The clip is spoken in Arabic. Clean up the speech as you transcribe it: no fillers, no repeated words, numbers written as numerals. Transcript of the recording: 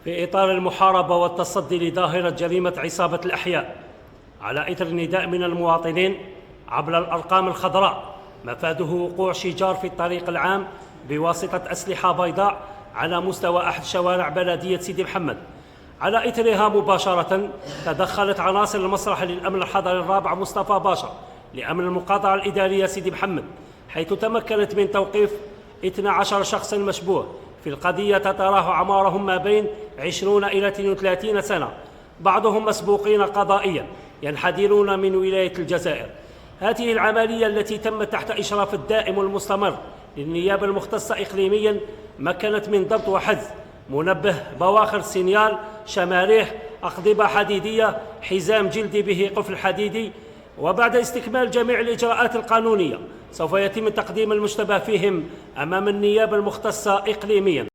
في إطار المحاربة والتصدي لظاهرة جريمة عصابة الأحياء، على إثر نداء من المواطنين عبر الأرقام الخضراء مفاده وقوع شجار في الطريق العام بواسطة أسلحة بيضاء على مستوى أحد شوارع بلدية سيدي محمد. على إثرها مباشرة تدخلت عناصر المصلحة للأمن الحضري الرابع مصطفى باشا لأمن المقاطعة الإدارية سيدي محمد، حيث تمكنت من توقيف 12 شخصاً مشبوه في القضية تتراوح أعمارهم ما بين 20 إلى 32 سنة، بعضهم مسبوقين قضائياً ينحدرون من ولاية الجزائر. هذه العملية التي تمت تحت إشراف الدائم والمستمر للنيابة المختصة إقليمياً مكنت من ضبط وحجز منبه، بواخر سينيال، شماريح، أقضبة حديدية، حزام جلدي به قفل حديدي. وبعد استكمال جميع الإجراءات القانونية سوف يتم تقديم المشتبه فيهم أمام النيابة المختصة إقليمياً